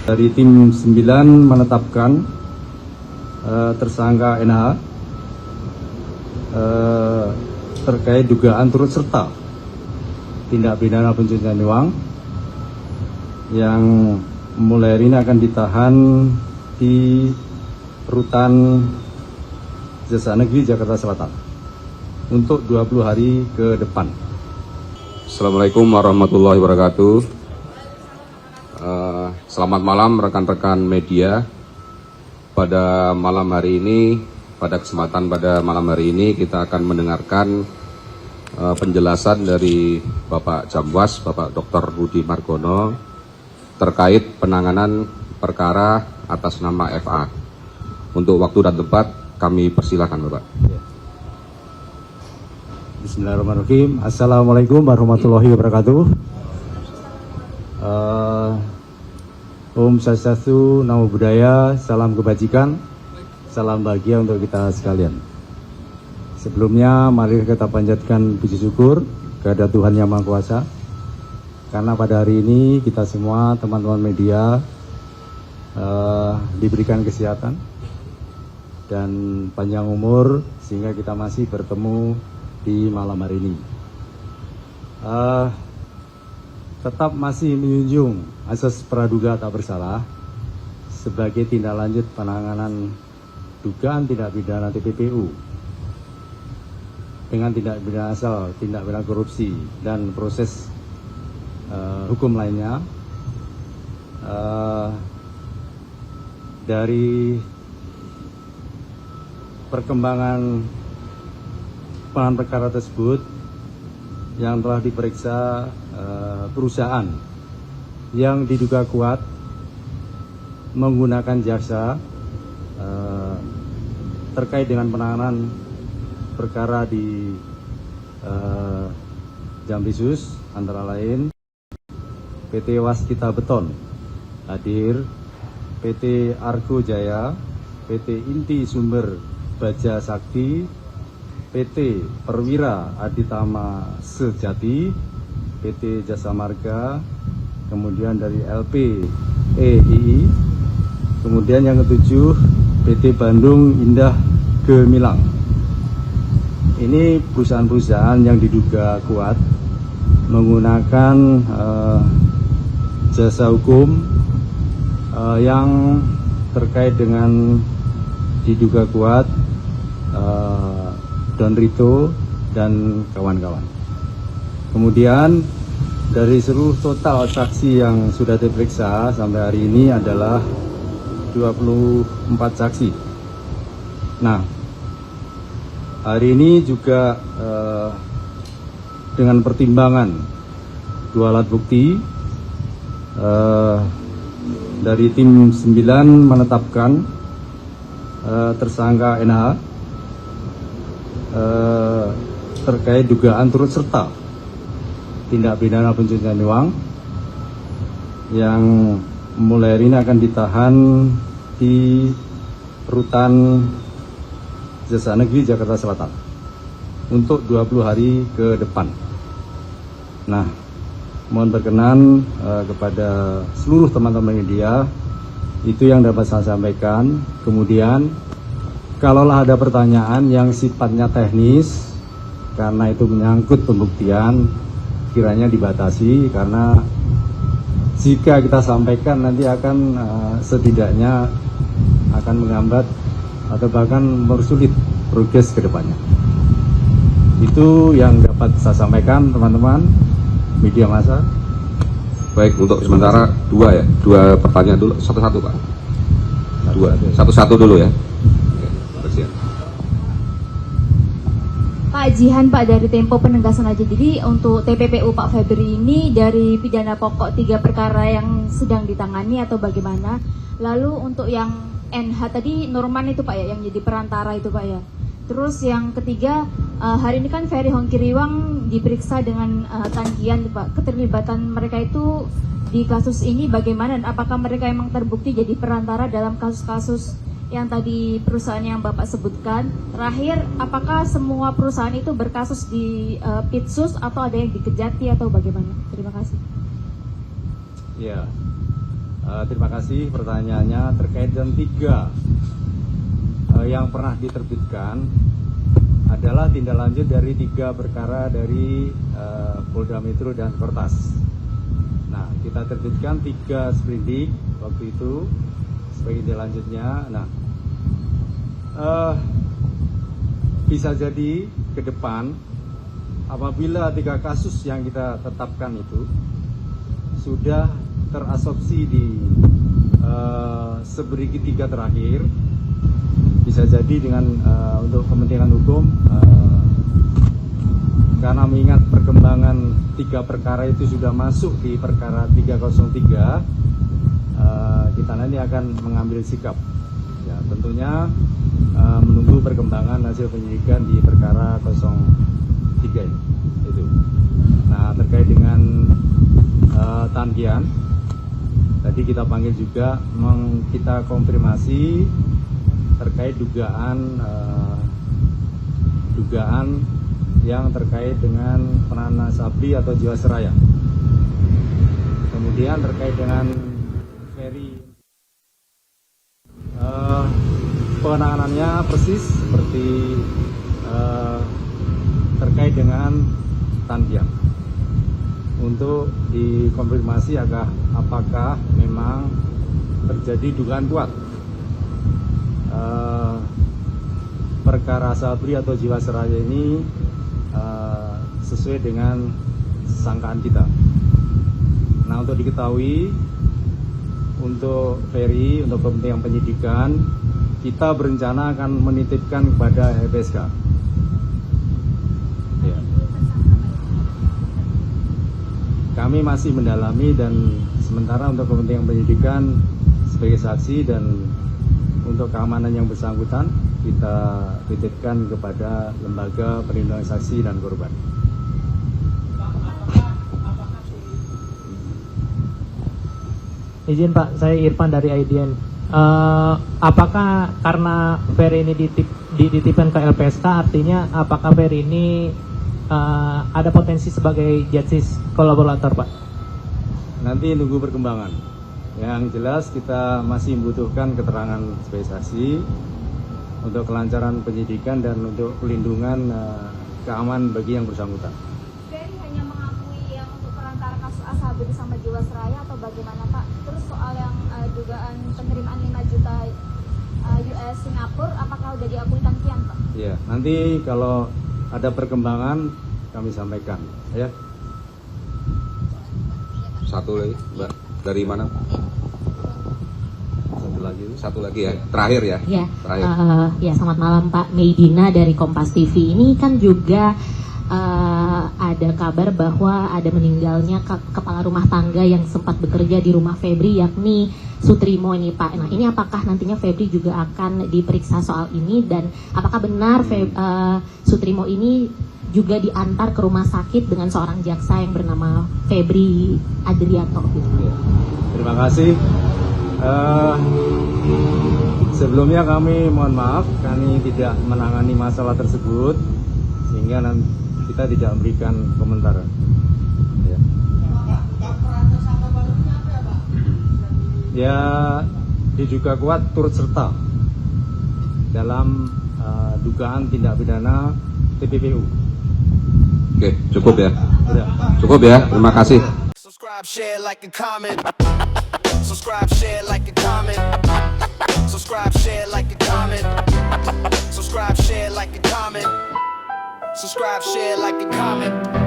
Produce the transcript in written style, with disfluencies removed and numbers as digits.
Dari tim 9 menetapkan tersangka NH terkait dugaan turut serta tindak pidana pencucian uang yang mulai hari ini akan ditahan di Rutan Jasa Negeri Jakarta Selatan untuk 20 hari ke depan. Assalamualaikum warahmatullahi wabarakatuh. Selamat malam rekan-rekan media. Pada malam hari ini, pada kesempatan pada malam hari ini kita akan mendengarkan penjelasan dari Bapak Jamwas, Bapak Dr. Rudi Margono terkait penanganan perkara atas nama FA. Untuk waktu dan tempat kami persilakan, Bapak. Bismillahirrahmanirrahim. Assalamualaikum warahmatullahi wabarakatuh. Om Swastiastu, Namo Buddhaya, salam kebajikan, salam bahagia untuk kita sekalian. Sebelumnya, mari kita panjatkan puji syukur kepada Tuhan Yang Maha Kuasa, karena pada hari ini kita semua teman-teman media diberikan kesehatan dan panjang umur sehingga kita masih bertemu di malam hari ini. Tetap masih menjunjung asas praduga tak bersalah sebagai tindak lanjut penanganan dugaan tindak pidana TPPU dengan tindak pidana asal, tindak pidana korupsi dan proses hukum lainnya. Dari perkembangan penanganan perkara tersebut yang telah diperiksa perusahaan yang diduga kuat menggunakan jasa terkait dengan penanganan perkara di Jambisus, antara lain PT Waskita Beton hadir, PT Argo Jaya, PT Inti Sumber Baja Sakti, PT Perwira Aditama Sejati, PT Jasa Marga, kemudian dari LPEII, kemudian yang ketujuh PT Bandung Indah Gemilang. Ini perusahaan-perusahaan yang diduga kuat menggunakan jasa hukum yang terkait dengan diduga kuat Don Rito dan kawan-kawan. Kemudian dari seluruh total saksi yang sudah diperiksa sampai hari ini adalah 24 saksi. Nah, hari ini juga dengan pertimbangan dua alat bukti, dari tim 9 menetapkan tersangka NH terkait dugaan turut serta tindak pidana pencucian uang yang mulai hari ini akan ditahan di Rutan Jasa Negeri Jakarta Selatan untuk 20 hari ke depan. Nah, mohon berkenan kepada seluruh teman-teman media, itu yang dapat saya sampaikan. Kemudian kalaulah ada pertanyaan yang sifatnya teknis, karena itu menyangkut pembuktian, kiranya dibatasi, karena jika kita sampaikan nanti akan setidaknya akan menghambat atau bahkan mempersulit progres ke depannya. Itu yang dapat saya sampaikan, teman-teman media massa. Baik, untuk sementara dua pertanyaan dulu, satu-satu Pak. Satu-satu dulu ya. Pak Jihan, Pak, dari Tempo penegasan aja. Jadi untuk TPPU Pak Febri ini dari pidana pokok 3 perkara yang sedang ditangani atau bagaimana? Lalu untuk yang NH tadi Norman itu Pak ya, yang jadi perantara itu Pak ya. Terus yang ketiga, hari ini kan Ferry Hongkiriwang diperiksa dengan Tan-Kian Pak. Keterlibatan mereka itu di kasus ini bagaimana, dan apakah mereka memang terbukti jadi perantara dalam kasus-kasus yang tadi perusahaan yang Bapak sebutkan? Terakhir, apakah semua perusahaan itu berkasus di Pitsus atau ada yang di Kejati atau bagaimana? Terima kasih. Ya, Terima kasih pertanyaannya terkait dengan 3 yang pernah diterbitkan adalah tindak lanjut dari 3 perkara dari Polda Metro dan Kortas. Nah, kita terbitkan 3 sprindik waktu itu sebagai tindak lanjutnya. Nah, bisa jadi ke depan apabila 3 kasus yang kita tetapkan itu sudah terasopsi di sepertiga terakhir, bisa jadi dengan untuk kepentingan hukum karena mengingat perkembangan 3 perkara itu sudah masuk di perkara 303, kita nanti akan mengambil sikap ya, tentunya menunggu perkembangan hasil penyidikan di perkara 03 ini itu. Nah, terkait dengan Tankian tadi kita panggil juga, kita konfirmasi terkait dugaan yang terkait dengan penahanan Sabri atau Jiwasraya. Kemudian terkait dengan Ferry, penanganannya persis seperti terkait dengan Tankian. Untuk dikonfirmasi apakah memang terjadi dugaan kuat perkara Sabri atau Jiwasraya ini sesuai dengan sangkaan kita. Nah, untuk diketahui, untuk Ferry, untuk kepentingan penyidikan, kita berencana akan menitipkan kepada LPSK. Ya. Kami masih mendalami dan sementara untuk kepentingan penyidikan sebagai saksi dan untuk keamanan yang bersangkutan kita titipkan kepada lembaga perlindungan saksi dan korban. Izin Pak, saya Irfan dari IDN. Apakah karena Ferry ini dititipkan ke LPSK, artinya apakah Ferry ini ada potensi sebagai justice kolaborator, Pak? Nanti nunggu perkembangan. Yang jelas kita masih membutuhkan keterangan sebagai saksi untuk kelancaran penyidikan dan untuk pelindungan keamanan bagi yang bersangkutan. Ferry hanya mengakui yang untuk perantara kasus Asabri sama Jiwasraya atau bagaimana, Pak? Terus soal yang dugaan penerimaan 5 juta US Singapura, apakah sudah diakui Tankian, Pak? Iya, nanti kalau ada perkembangan kami sampaikan, ya. Satu lagi, Mbak. Dari mana? Satu lagi ya. Terakhir ya. Ya, Terakhir. Ya, selamat malam Pak. Meidina dari Kompas TV. Ini kan juga ada kabar bahwa ada meninggalnya kepala rumah tangga yang sempat bekerja di rumah Febri, yakni Sutrimo ini, Pak. Nah, ini apakah nantinya Febri juga akan diperiksa soal ini, dan apakah benar Sutrimo ini juga diantar ke rumah sakit dengan seorang jaksa yang bernama Febri Adrianto? Terima kasih. Sebelumnya kami mohon maaf, kami tidak menangani masalah tersebut sehingga kita tidak memberikan komentar. Ya, ya diduga kuat turut serta dalam dugaan tindak pidana TPPU. Oke, cukup ya. Udah. Cukup ya. Terima kasih. Subscribe, share, like, and comment. Subscribe, share, like, and comment. Subscribe, share, like, and comment. Subscribe, share, like, and comment. Subscribe, share, like, and comment.